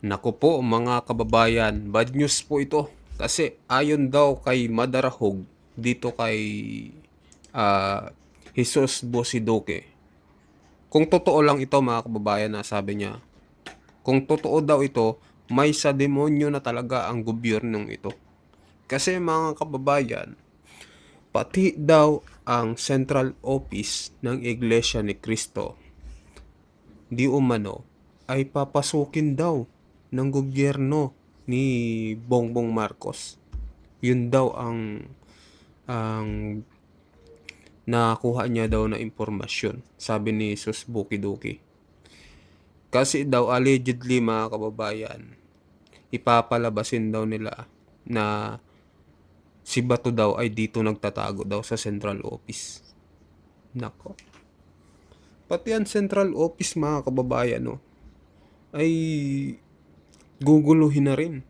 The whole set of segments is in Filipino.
Naku po mga kababayan, bad news po ito. Kasi ayon daw kay Madarahog dito kay ah, Jesus Bosidoke. Kung totoo lang ito mga kababayan na sabi niya, kung totoo daw ito, may sa demonyo na talaga ang gobyernong ito. Kasi mga kababayan, pati daw ang central office ng Iglesia ni Cristo di umano ay papasukin daw ng gobyerno ni Bongbong Marcos. Yun daw ang nakuha niya daw na impormasyon, sabi ni Sus Bukiduki. Kasi daw allegedly mga kababayan, ipapalabasin daw nila na si Bato daw ay dito nagtatago daw sa central office. Nako. Pati ang central office mga kababayan no, ay guguluhin na rin.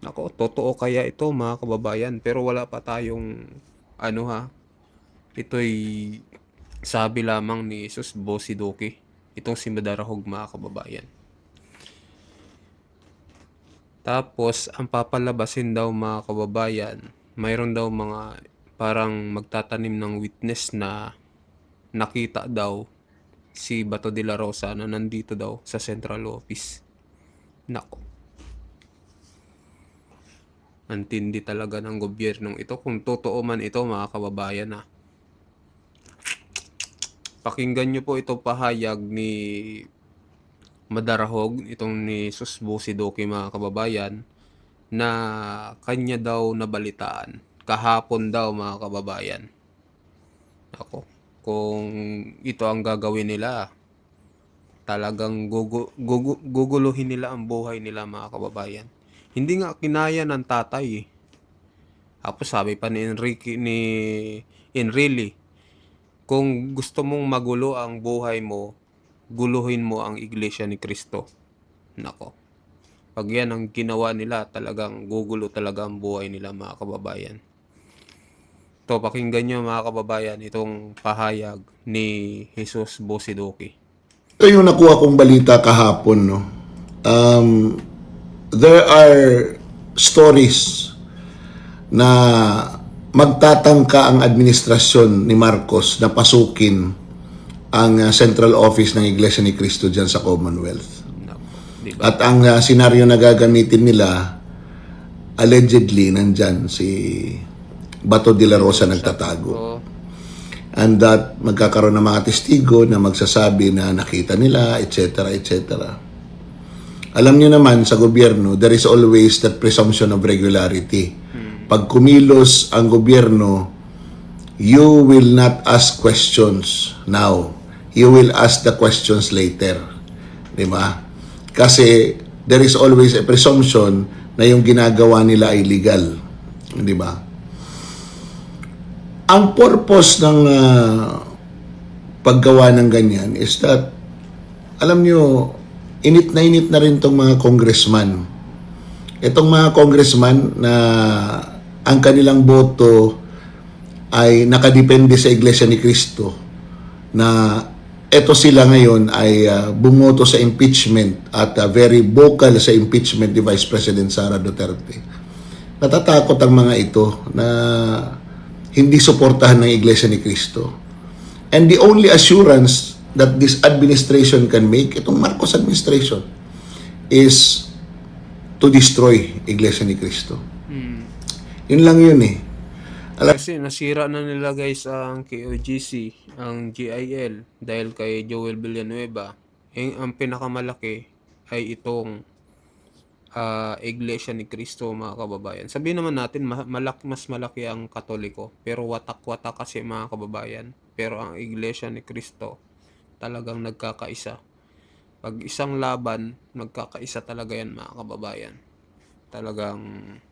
Nako, totoo kaya ito mga kababayan, pero wala pa tayong ano ha, ito'y sabi lamang ni Jesus Bosidoki, itong si Madarahog mga kababayan. Tapos ang papalabasin daw mga kababayan, mayroon daw mga parang magtatanim ng witness na nakita daw si Bato de la Rosa na nandito daw sa central office. Nako, ang tindi talaga ng gobyernong ito. Kung totoo man ito mga kababayan na pakinggan nyo po itong pahayag ni Madarahog, itong ni Susbo Sidoki mga kababayan, na kanya daw nabalitaan kahapon daw mga kababayan. Ako, kung ito ang gagawin nila, talagang guguluhin nila ang buhay nila mga kababayan. Hindi nga kinaya ng tatay eh. Tapos sabi pa ni Enrile, kung gusto mong magulo ang buhay mo, guluhin mo ang iglesia ni Cristo. Nako. Pag yan ang ginawa nila, talagang gugulo talaga ang buhay nila mga kababayan. To, pakinggan nyo mga kababayan itong pahayag ni Jesus Bosidoki. Ito yung nakuha kong balita kahapon, no? There are stories na magtatangka ang administrasyon ni Marcos na pasukin ang central office ng Iglesia ni Cristo dyan sa Commonwealth. Nako, di ba? At ang senaryo na gagamitin nila, allegedly, nandyan si Bato de la Rosa nagtatago. So, And that magkakaroon ng mga testigo na magsasabi na nakita nila, etc., etc. Alam niyo naman sa gobyerno, there is always that presumption of regularity. Pag kumilos ang gobyerno, you will not ask questions now. You will ask the questions later. Di ba? Kasi there is always a presumption na yung ginagawa nila ay legal. Di ba? Ang purpose ng paggawa ng ganyan is that, alam nyo, init na rin itong mga congressman. Itong mga congressman na ang kanilang boto ay nakadepende sa Iglesia ni Cristo, na eto sila ngayon ay bumoto sa impeachment at very vocal sa impeachment ni Vice President Sara Duterte. Natatakot ang mga ito na hindi suportahan ng Iglesia ni Cristo. And the only assurance that this administration can make, itong Marcos administration, is to destroy Iglesia ni Cristo. Yun lang yun eh. kasi nasira na nila guys ang KOGC, ang GIL, dahil kay Joel Villanueva. Ang pinakamalaki ay itong Iglesia ni Cristo mga kababayan. Sabihin naman natin mas malaki ang Katoliko, pero watak-watak kasi mga kababayan. Pero ang Iglesia ni Cristo talagang nagkakaisa. Pag isang laban, nagkakaisa talaga yan mga kababayan. Talagang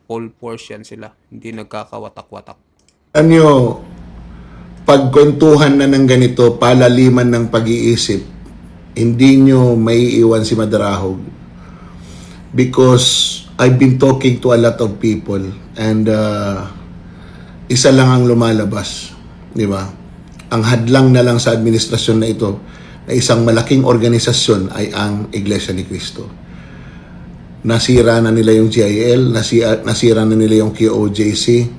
full force yan sila, hindi nagkakawatak-watak. Ano, pagkwentuhan na ng ganito, palaliman ng pag-iisip, hindi nyo may iwan si Madarahog. Because I've been talking to a lot of people and isa lang ang lumalabas, di ba? Ang hadlang na lang sa administrasyon na ito na isang malaking organisasyon ay ang Iglesia ni Cristo. Nasira na nila yung GIL, nasira na nila yung QOJC.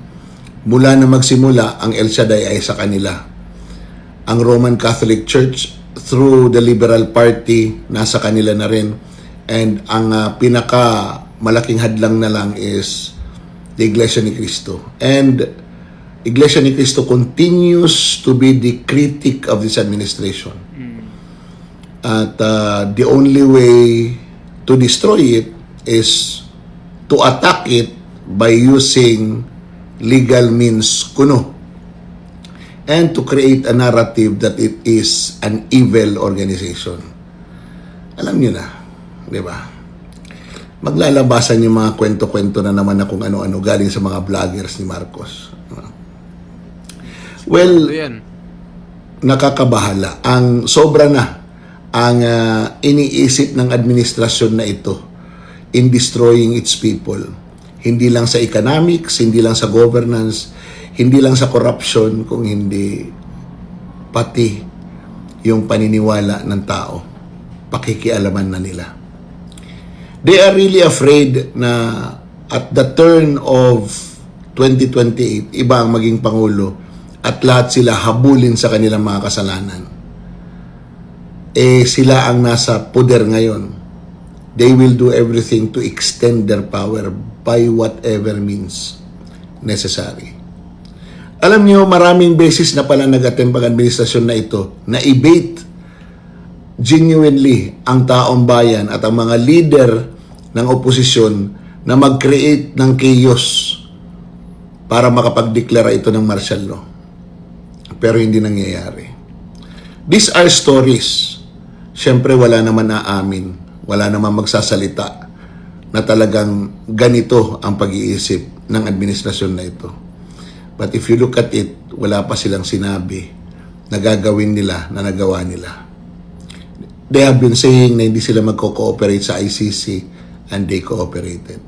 Mula na magsimula, ang El Shaddai ay sa kanila. Ang Roman Catholic Church, through the Liberal Party, nasa kanila na rin. And ang pinaka malaking hadlang na lang is the Iglesia ni Cristo. And Iglesia ni Cristo continues to be the critic of this administration. At the only way to destroy it is to attack it by using legal means kuno, and to create a narrative that it is an evil organization. Alam niyo na, di ba? Maglalabasan yung mga kwento-kwento na naman na kung ano-ano galing sa mga vloggers ni Marcos. Well, Ito yan. nakakabahala. Ang sobra na ang iniisip ng administrasyon na ito in destroying its people. Hindi lang sa economics, hindi lang sa governance, hindi lang sa corruption, kung hindi pati yung paniniwala ng tao. Pakikialaman na nila. They are really afraid na at the turn of 2028, iba ang maging Pangulo at lahat sila habulin sa kanilang mga kasalanan. Sila ang nasa poder ngayon. They will do everything to extend their power by whatever means necessary. Alam niyo, maraming beses na pala nag-attempt ang administrasyon na ito na i-bait genuinely ang taong bayan at ang mga leader ng oposisyon na mag-create ng chaos para makapagdeklara ito ng martial law. Pero hindi nangyayari. These are stories. Siyempre, wala naman aamin. Wala naman magsasalita na talagang ganito ang pag-iisip ng administrasyon na ito. But if you look at it, wala pa silang sinabi na gagawin nila, na nagawa nila. They have been saying na hindi sila magko-cooperate sa ICC, and they cooperated.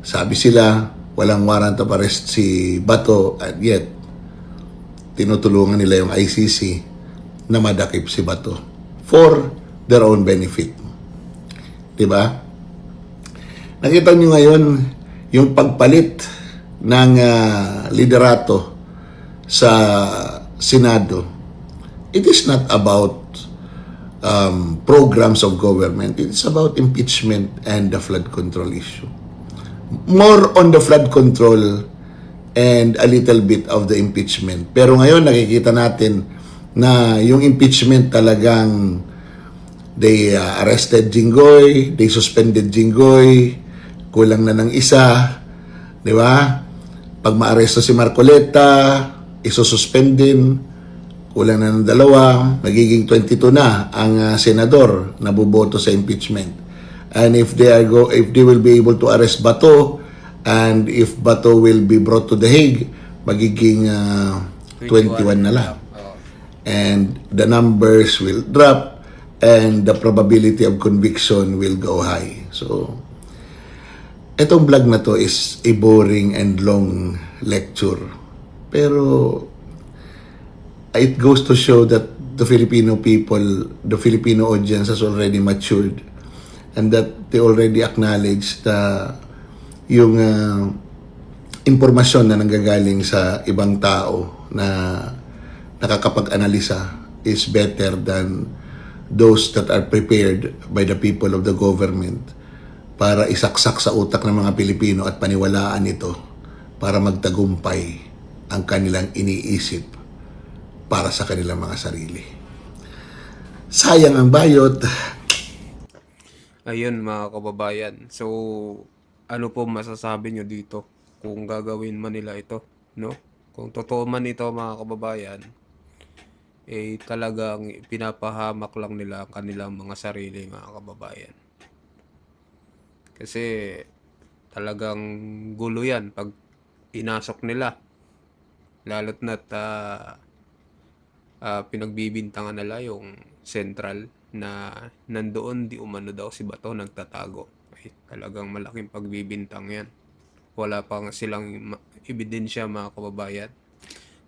Sabi sila, walang warrant of arrest si Bato, and yet, tinutulungan nila yung ICC na madakip si Bato for their own benefit. Diba? Nakita nyo ngayon yung pagpalit ng liderato sa Senado. It is not about programs of government. It's about impeachment and the flood control issue. More on the flood control and a little bit of the impeachment. Pero ngayon nakikita natin na yung impeachment talagang they arrested Jinggoy, they suspended Jinggoy, kulang na ng isa, di ba? Pag maaresto si Marcoleta, isususpend din, kulang na ng dalawa, magiging 22 na ang senador na buboto sa impeachment. And if they will be able to arrest Bato, and if Bato will be brought to The Hague, magiging 21 na lang. And the numbers will drop, and the probability of conviction will go high. So, etong vlog na to is a boring and long lecture. Pero, it goes to show that the Filipino people, the Filipino audience has already matured, and that they already acknowledge na yung impormasyon na nanggagaling sa ibang tao na nakakapag-analisa is better than those that are prepared by the people of the government para isaksak sa utak ng mga Pilipino at paniwalaan ito para magtagumpay ang kanilang iniisip para sa kanilang mga sarili. Sayang ang bayot. Ayun mga kababayan. So, ano po masasabi nyo dito kung gagawin man nila ito, no? Kung totoo man ito mga kababayan, talagang pinapahamak lang nila ang kanilang mga sarili mga kababayan. Kasi talagang gulo yan pag inasok nila. Lalo't na't pinagbibintangan nila yung central na nandoon di umano daw si Bato nagtatago. Talagang malaking pagbibintang yan. Wala pa silang ebidensya mga kababayan.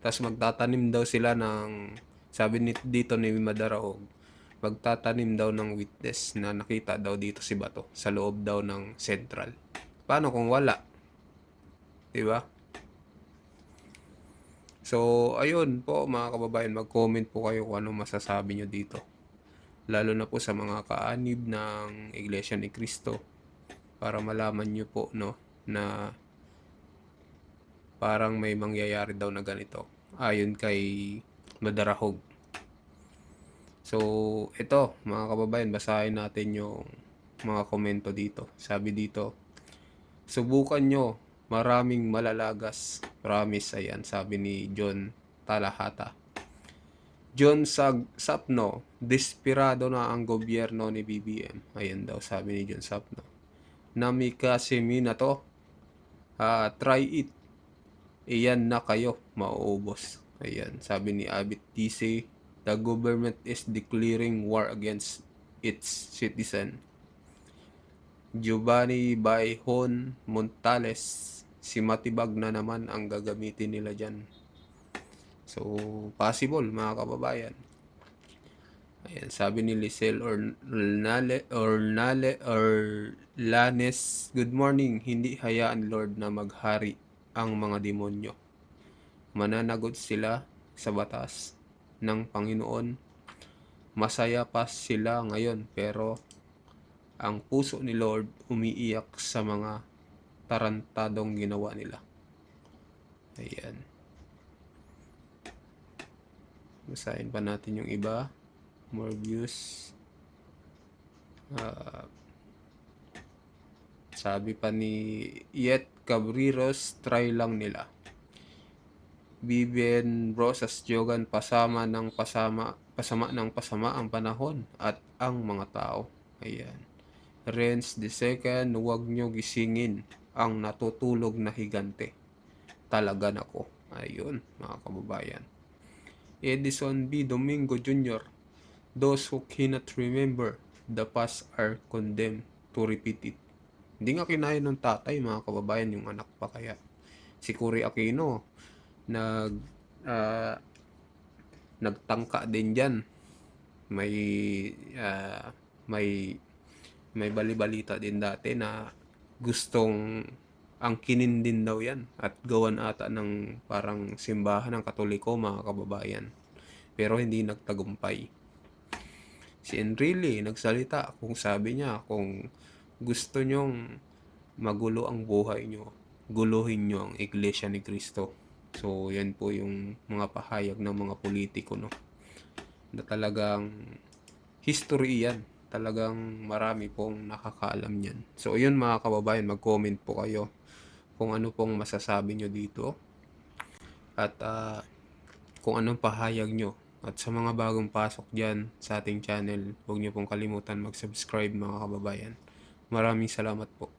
Tapos magtatanim daw sila ng, sabi dito ni Madaraog, Magtatanim daw ng witness na nakita daw dito si Bato sa loob daw ng Central. Paano kung wala? 'Di ba? So, ayun po mga kababayan, mag-comment po kayo kung anong masasabi nyo dito. Lalo na po sa mga kaanib ng Iglesia ni Cristo, para malaman nyo po, no, na parang may mangyayari daw na ganito ayon kay Madarahog. So, ito mga kababayan, basahin natin yung mga komento dito. Sabi dito, subukan nyo, maraming malalagas. Promise, ayan, sabi ni John Talahata. John Sapno, desperado na ang gobyerno ni BBM. Ayan daw, sabi ni John Sapno. Namikasimi na to. Try it. Iyan na kayo, mauubos. Ayan, sabi ni Abit DC, the government is declaring war against its citizen. Giovanni Baihon Montales, si Matibag na naman ang gagamitin nila dyan. So, possible mga kababayan. Ayan, sabi ni Lisel Orlanes, good morning, hindi hayaan Lord na maghari ang mga demonyo. Mananagot sila sa batas ng Panginoon. Masaya pa sila ngayon pero ang puso ni Lord umiiyak sa mga tarantadong ginawa nila. Ayan. Basahin pa natin yung iba. More views. Sabi pa ni Yet Cabriros, try lang nila. Vivian Rosas Jogan, pasama ng pasama ang panahon at ang mga tao. Ayan. Renz the second, huwag nyo gisingin ang natutulog na higante. Talaga nako. Ayun, mga kababayan. Edison B. Domingo Jr., those who cannot remember the past are condemned to repeat it. Hindi nga kinaya ng tatay, mga kababayan, yung anak pa kaya. Si Cory Aquino, nagtangka din dyan. May balibalita din dati na gustong angkinin din daw yan at gawan ata ng parang simbahan ng Katoliko, mga kababayan. Pero hindi nagtagumpay. Si Enrile nagsalita kung sabi niya, kung gusto nyong magulo ang buhay nyo, guluhin nyo ang Iglesia ni Cristo. So, yan po yung mga pahayag ng mga politiko, no? Na talagang history yan. Talagang marami pong nakakaalam yan. So, yun mga kababayan, mag-comment po kayo kung ano pong masasabi nyo dito. At kung anong pahayag nyo. At sa mga bagong pasok dyan sa ating channel, huwag nyo pong kalimutan mag-subscribe mga kababayan. Maraming salamat po.